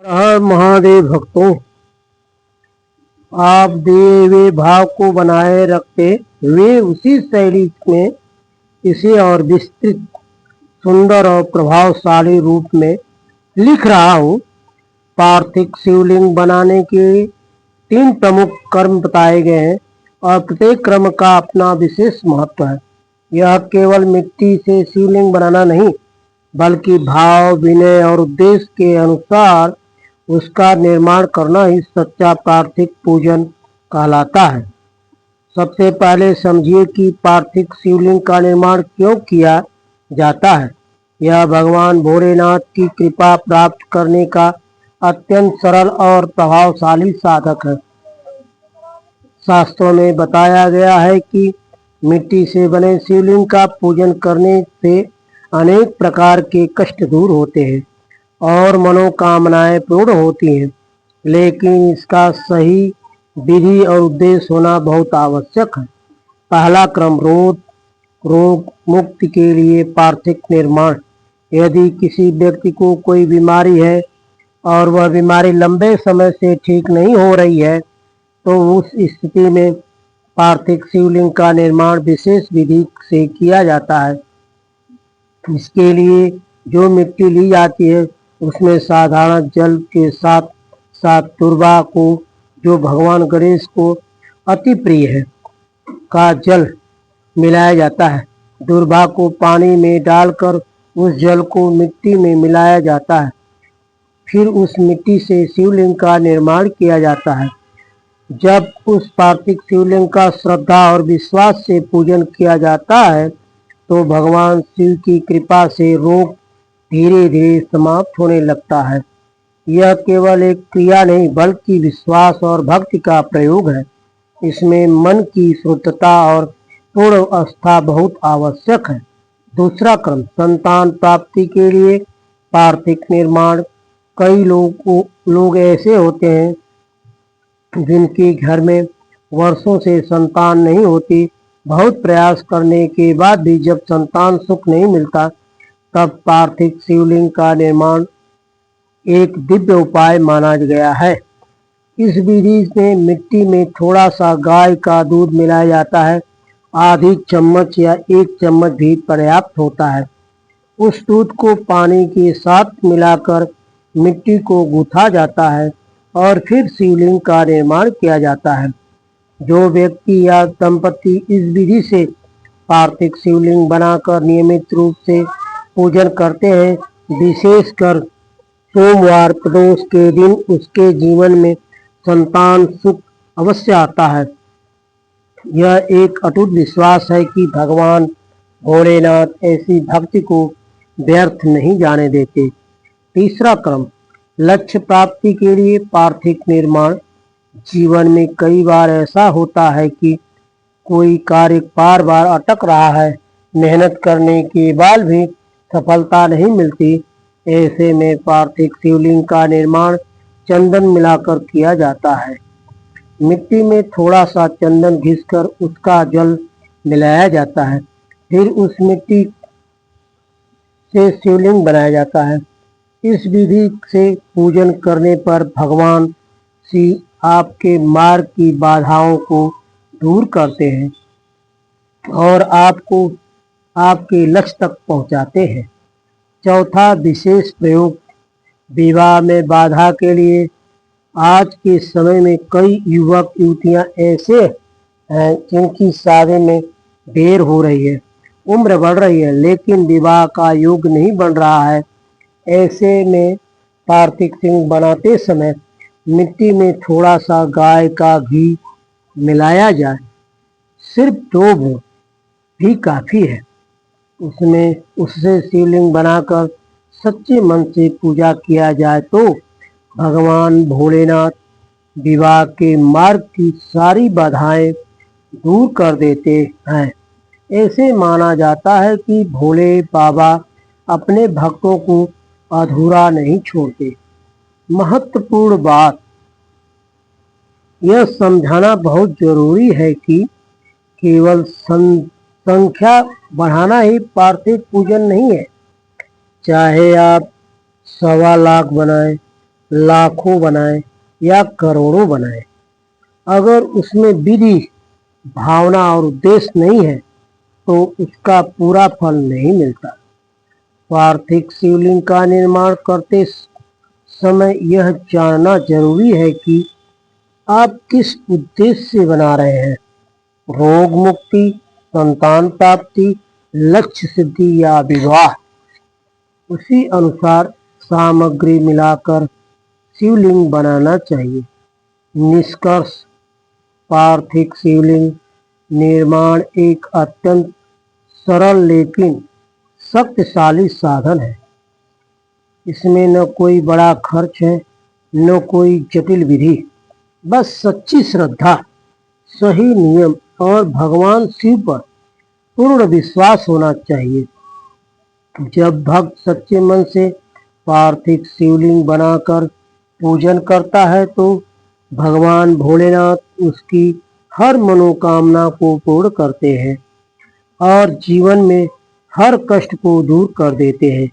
हर महादेव भक्तों, आप दिए हुए भाव को बनाए रखते हुए उसी शैली में इसे और विस्तृत, सुंदर और प्रभावशाली रूप में लिख रहा हूँ। पार्थिव शिवलिंग बनाने के 3 प्रमुख कर्म बताए गए हैं और प्रत्येक क्रम का अपना विशेष महत्व है। यह केवल मिट्टी से शिवलिंग बनाना नहीं, बल्कि भाव, विनय और उद्देश्य के अनुसार उसका निर्माण करना ही सच्चा पार्थिव पूजन कहलाता है। सबसे पहले समझिए कि पार्थिव शिवलिंग का निर्माण क्यों किया जाता है। यह भगवान भोलेनाथ की कृपा प्राप्त करने का अत्यंत सरल और प्रभावशाली साधक है। शास्त्रों में बताया गया है कि मिट्टी से बने शिवलिंग का पूजन करने से अनेक प्रकार के कष्ट दूर होते हैं और मनोकामनाएं पूर्ण होती हैं। लेकिन इसका सही विधि और उद्देश्य होना बहुत आवश्यक है। पहला क्रम रोग मुक्ति के लिए पार्थिव निर्माण। यदि किसी व्यक्ति को कोई बीमारी है और वह बीमारी लंबे समय से ठीक नहीं हो रही है, तो उस स्थिति में पार्थिव शिवलिंग का निर्माण विशेष विधि से किया जाता है। इसके लिए जो मिट्टी ली जाती है उसमें साधारण जल के साथ साथ दुर्वा को, जो भगवान गणेश को अति प्रिय है, का जल मिलाया जाता है। दुर्वा को पानी में डालकर उस जल को मिट्टी में मिलाया जाता है। फिर उस मिट्टी से शिवलिंग का निर्माण किया जाता है। जब उस पार्थिव शिवलिंग का श्रद्धा और विश्वास से पूजन किया जाता है, तो भगवान शिव की कृपा से रोग धीरे धीरे समाप्त होने लगता है। यह केवल एक क्रिया नहीं, बल्कि विश्वास और भक्ति का प्रयोग है। इसमें मन की शुद्धता और पूर्ण आस्था बहुत आवश्यक है। दूसरा क्रम संतान प्राप्ति के लिए पार्थिव निर्माण। कई लोग ऐसे होते हैं जिनके घर में वर्षों से संतान नहीं होती। बहुत प्रयास करने के बाद भी जब संतान सुख नहीं मिलता, तब पार्थिव शिवलिंग का निर्माण एक दिव्य उपाय माना गया है। इस विधि में मिट्टी में थोड़ा सा गाय का दूध मिलाया जाता है। आधी चम्मच या 1 चम्मच भी पर्याप्त होता है। उस दूध को पानी के साथ मिलाकर मिट्टी को गूंथा जाता है और फिर शिवलिंग का निर्माण किया जाता है। जो व्यक्ति या दंपति इस विधि से पार्थिव शिवलिंग बनाकर नियमित रूप से पूजन करते हैं, विशेषकर सोमवार प्रदोष के दिन, उसके जीवन में संतान सुख अवश्य आता है। यह एक अटूट विश्वास है कि भगवान भोलेनाथ ऐसी भक्ति को व्यर्थ नहीं जाने देते। तीसरा क्रम लक्ष्य प्राप्ति के लिए पार्थिव निर्माण। जीवन में कई बार ऐसा होता है कि कोई कार्य बार बार अटक रहा है। मेहनत करने के बाद भी सफलता नहीं मिलती। ऐसे में पार्थिव शिवलिंग का निर्माण चंदन मिलाकर किया जाता है। मिट्टी में थोड़ा सा चंदन घिसकर उसका जल मिलाया जाता है। फिर उस मिट्टी से शिवलिंग बनाया जाता है। इस विधि से पूजन करने पर भगवान शिव आपके मार्ग की बाधाओं को दूर करते हैं और आपको आपके लक्ष्य तक पहुंचाते हैं। चौथा विशेष प्रयोग विवाह में बाधा के लिए। आज के समय में कई युवक युवतियां ऐसे हैं जिनकी शादी में देर हो रही है, उम्र बढ़ रही है, लेकिन विवाह का योग नहीं बन रहा है। ऐसे में पार्थिव शिवलिंग बनाते समय मिट्टी में थोड़ा सा गाय का घी मिलाया जाए। सिर्फ 2 बूंद भी काफी है। उससे शिवलिंग बनाकर सच्चे मन से पूजा किया जाए तो भगवान भोलेनाथ विवाह के मार्ग की सारी बाधाएं दूर कर देते हैं। ऐसे माना जाता है कि भोले बाबा अपने भक्तों को अधूरा नहीं छोड़ते। महत्वपूर्ण बात यह समझाना बहुत जरूरी है कि केवल संख्या बढ़ाना ही पार्थिव पूजन नहीं है। चाहे आप 1.25 लाख बनाएं, लाखों बनाए या करोड़ों बनाए, अगर उसमें विधि, भावना और उद्देश्य नहीं है तो उसका पूरा फल नहीं मिलता। पार्थिव शिवलिंग का निर्माण करते समय यह जानना जरूरी है कि आप किस उद्देश्य से बना रहे हैं। रोग मुक्ति, संतान प्राप्ति, लक्ष्य सिद्धि या विवाह। उसी अनुसार सामग्री मिलाकर शिवलिंग बनाना चाहिए। निष्कर्ष, पार्थिव शिवलिंग निर्माण एक अत्यंत सरल लेकिन शक्तिशाली साधन है। इसमें न कोई बड़ा खर्च है, न कोई जटिल विधि, बस सच्ची श्रद्धा, सही नियम और भगवान शिव पर पूर्ण विश्वास होना चाहिए। जब भक्त सच्चे मन से पार्थिव शिवलिंग बनाकर पूजन करता है तो भगवान भोलेनाथ उसकी हर मनोकामना को पूर्ण करते हैं और जीवन में हर कष्ट को दूर कर देते हैं।